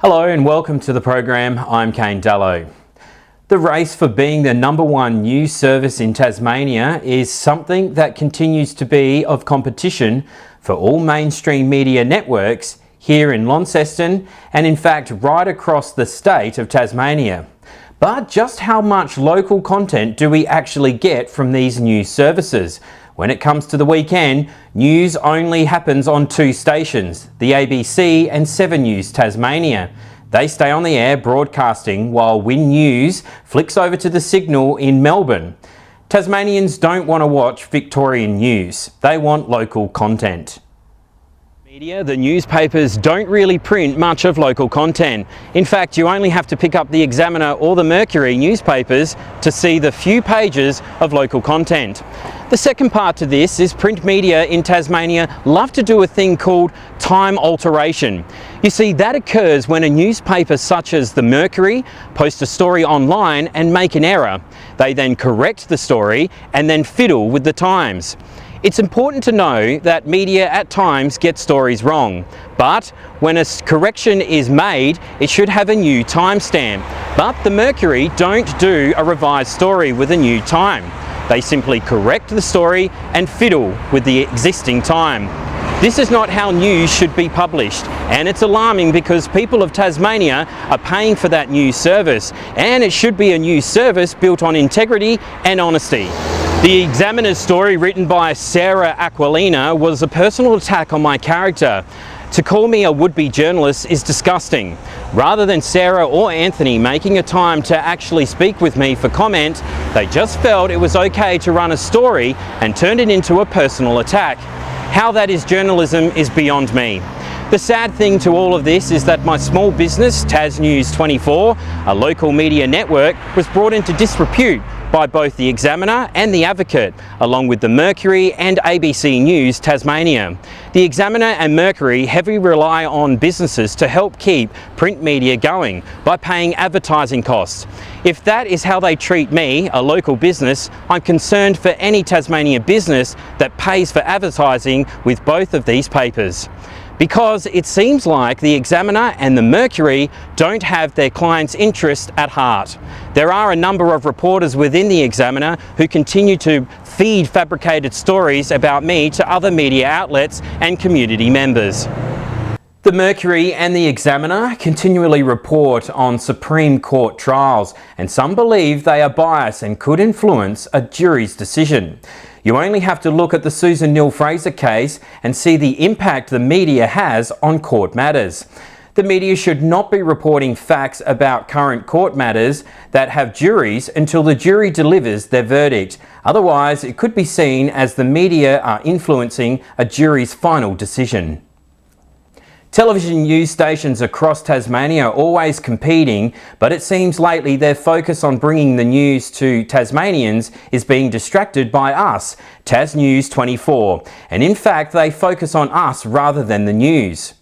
Hello and welcome to the program. I'm Kane Dallow. The race for being the #1 news service in Tasmania is something that continues to be of competition for all mainstream media networks here in Launceston and in fact right across the state of Tasmania. But just how much local content do we actually get from these news services? When it comes to the weekend, news only happens on 2 stations, the ABC and 7 News Tasmania. They stay on the air broadcasting while Win News flicks over to the Signal in Melbourne. Tasmanians don't want to watch Victorian news, they want local content. The newspapers don't really print much of local content. In fact, you only have to pick up the Examiner or the Mercury newspapers to see the few pages of local content. The second part to this is print media in Tasmania love to do a thing called time alteration. You see, that occurs when a newspaper such as the Mercury posts a story online and make an error. They then correct the story and then fiddle with the times. It's important to know that media at times get stories wrong, but when a correction is made, it should have a new timestamp. But the Mercury don't do a revised story with a new time. They simply correct the story and fiddle with the existing time. This is not how news should be published, and it's alarming because people of Tasmania are paying for that news service, and it should be a news service built on integrity and honesty. The Examiner's story written by Sarah Aquilina was a personal attack on my character. To call me a would-be journalist is disgusting. Rather than Sarah or Anthony making a time to actually speak with me for comment, they just felt it was okay to run a story and turned it into a personal attack. How that is journalism is beyond me. The sad thing to all of this is that my small business, Tas News 24, a local media network, was brought into disrepute by both the Examiner and the Advocate, along with the Mercury and ABC News Tasmania. The Examiner and Mercury heavily rely on businesses to help keep print media going by paying advertising costs. If that is how they treat me, a local business, I'm concerned for any Tasmania business that pays for advertising with both of these papers. Because it seems like the Examiner and the Mercury don't have their clients' interest at heart. There are a number of reporters within the Examiner who continue to feed fabricated stories about me to other media outlets and community members. The Mercury and the Examiner continually report on Supreme Court trials, and some believe they are biased and could influence a jury's decision. You only have to look at the Susan Neil-Fraser case and see the impact the media has on court matters. The media should not be reporting facts about current court matters that have juries until the jury delivers their verdict. Otherwise, it could be seen as the media are influencing a jury's final decision. Television news stations across Tasmania are always competing, but it seems lately their focus on bringing the news to Tasmanians is being distracted by us, Tas News 24, and in fact they focus on us rather than the news.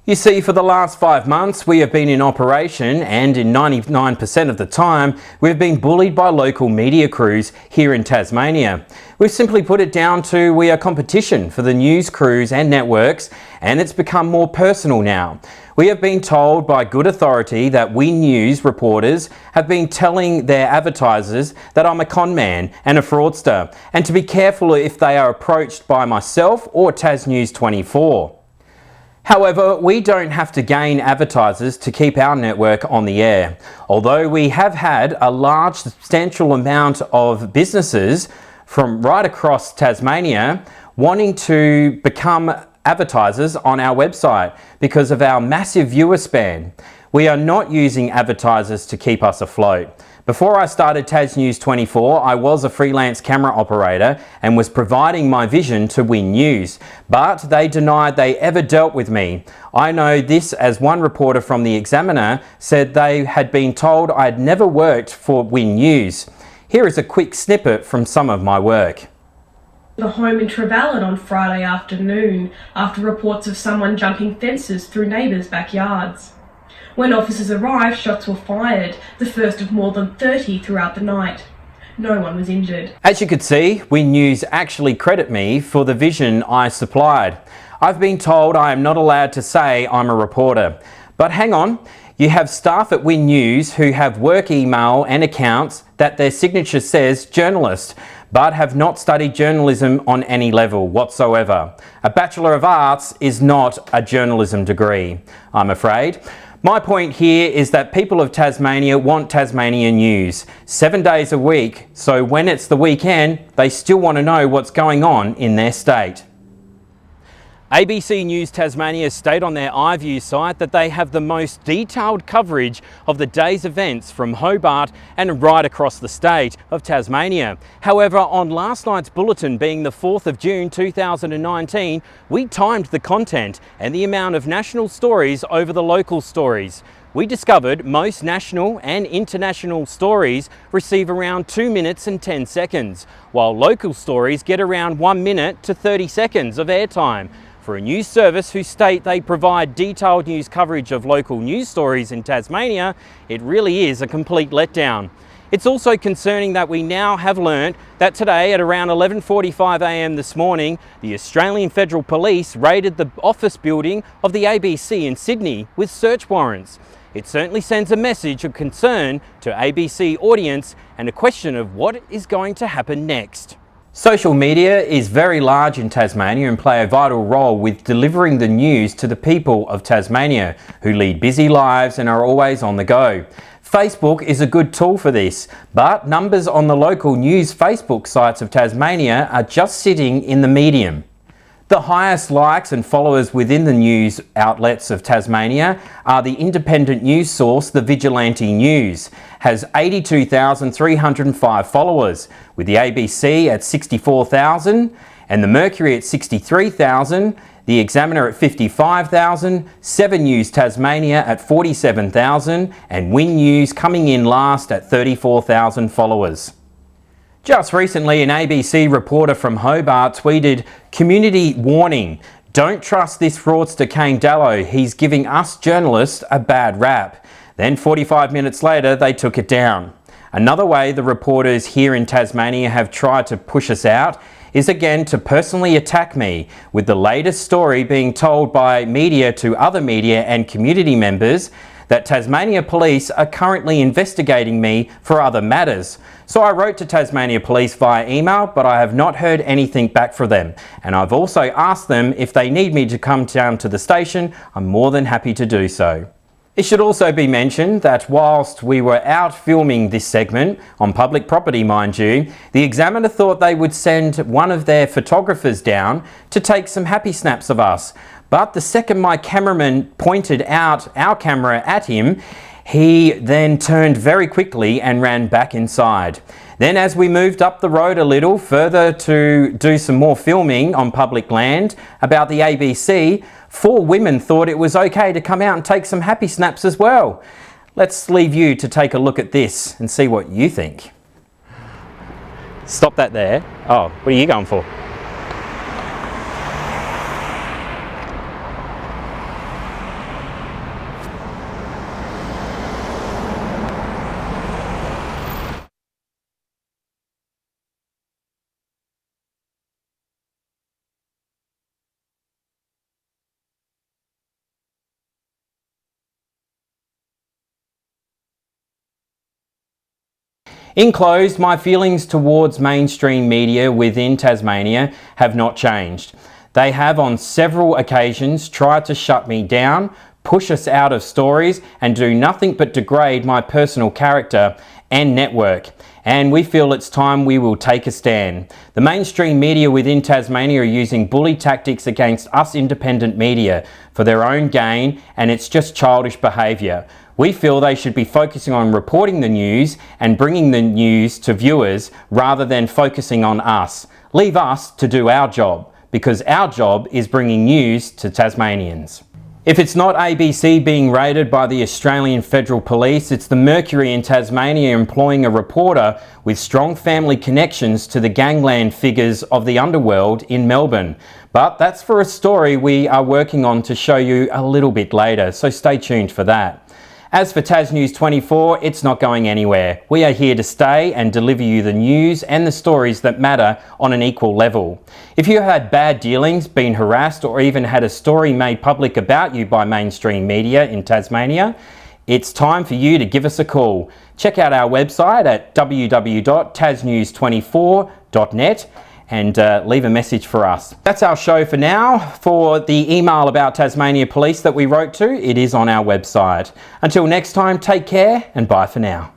You see, for the last 5 months we have been in operation, and in 99% of the time we've been bullied by local media crews here in Tasmania. We've simply put it down to we are competition for the news crews and networks, and it's become more personal now. We have been told by good authority that We News reporters have been telling their advertisers that I'm a con man and a fraudster, and to be careful if they are approached by myself or Tas News 24. However, we don't have to gain advertisers to keep our network on the air. Although we have had a large, substantial amount of businesses from right across Tasmania wanting to become advertisers on our website because of our massive viewer span. We are not using advertisers to keep us afloat. Before I started Tas News 24, I was a freelance camera operator and was providing my vision to Win News, but they denied they ever dealt with me. I know this as one reporter from the Examiner said they had been told I'd never worked for Win News. Here is a quick snippet from some of my work. The home in Trevallyn on Friday afternoon after reports of someone jumping fences through neighbours' backyards. When officers arrived, shots were fired, the first of more than 30 throughout the night. No one was injured. As you could see, Win News actually credit me for the vision I supplied. I've been told I am not allowed to say I'm a reporter, But hang on, you have staff at Win News who have work email and accounts that their signature says journalist, but have not studied journalism on any level whatsoever. A Bachelor of Arts is not a journalism degree, I'm afraid. My point here is that people of Tasmania want Tasmanian news 7 days a week, so when it's the weekend, they still want to know what's going on in their state. ABC News Tasmania state on their iView site that they have the most detailed coverage of the day's events from Hobart and right across the state of Tasmania. However, on last night's bulletin, being the 4th of June 2019, we timed the content and the amount of national stories over the local stories. We discovered most national and international stories receive around 2 minutes and 10 seconds, while local stories get around 1 minute to 30 seconds of airtime. For a news service who state they provide detailed news coverage of local news stories in Tasmania, it really is a complete letdown. It's also concerning that we now have learnt that today at around 11:45 a.m. this morning, the Australian Federal Police raided the office building of the ABC in Sydney with search warrants. It certainly sends a message of concern to ABC audience and a question of what is going to happen next. Social media is very large in Tasmania and play a vital role with delivering the news to the people of Tasmania, who lead busy lives and are always on the go. Facebook is a good tool for this, but numbers on the local news Facebook sites of Tasmania are just sitting in the medium. The highest likes and followers within the news outlets of Tasmania are the independent news source, The Vigilante News, has 82,305 followers, with the ABC at 64,000 and the Mercury at 63,000, the Examiner at 55,000, 7 News Tasmania at 47,000 and Win News coming in last at 34,000 followers. Just recently, an ABC reporter from Hobart tweeted, "Community warning, don't trust this fraudster Kane Dallow, he's giving us journalists a bad rap." Then 45 minutes later, they took it down. Another way the reporters here in Tasmania have tried to push us out is again to personally attack me, with the latest story being told by media to other media and community members that Tasmania Police are currently investigating me for other matters. So I wrote to Tasmania Police via email, but I have not heard anything back from them. And I've also asked them if they need me to come down to the station. I'm more than happy to do so. It should also be mentioned that whilst we were out filming this segment, on public property mind you, the Examiner thought they would send one of their photographers down to take some happy snaps of us. But the second my cameraman pointed out our camera at him, he then turned very quickly and ran back inside. Then as we moved up the road a little further to do some more filming on public land about the ABC, 4 women thought it was okay to come out and take some happy snaps as well. Let's leave you to take a look at this and see what you think. Stop that there. Oh, what are you going for? In close, my feelings towards mainstream media within Tasmania have not changed. They have on several occasions tried to shut me down, push us out of stories and do nothing but degrade my personal character and network. And we feel it's time we will take a stand. The mainstream media within Tasmania are using bully tactics against us independent media for their own gain, and it's just childish behaviour. We feel they should be focusing on reporting the news and bringing the news to viewers rather than focusing on us. Leave us to do our job, because our job is bringing news to Tasmanians. If it's not ABC being raided by the Australian Federal Police, it's the Mercury in Tasmania employing a reporter with strong family connections to the gangland figures of the underworld in Melbourne. But that's for a story we are working on to show you a little bit later, so stay tuned for that. As for Tas News 24, it's not going anywhere. We are here to stay and deliver you the news and the stories that matter on an equal level. If you have had bad dealings, been harassed, or even had a story made public about you by mainstream media in Tasmania, it's time for you to give us a call. Check out our website at www.tasnews24.net and leave a message for us. That's our show for now. For the email about Tasmania Police that we wrote to, it is on our website. Until next time, take care and bye for now.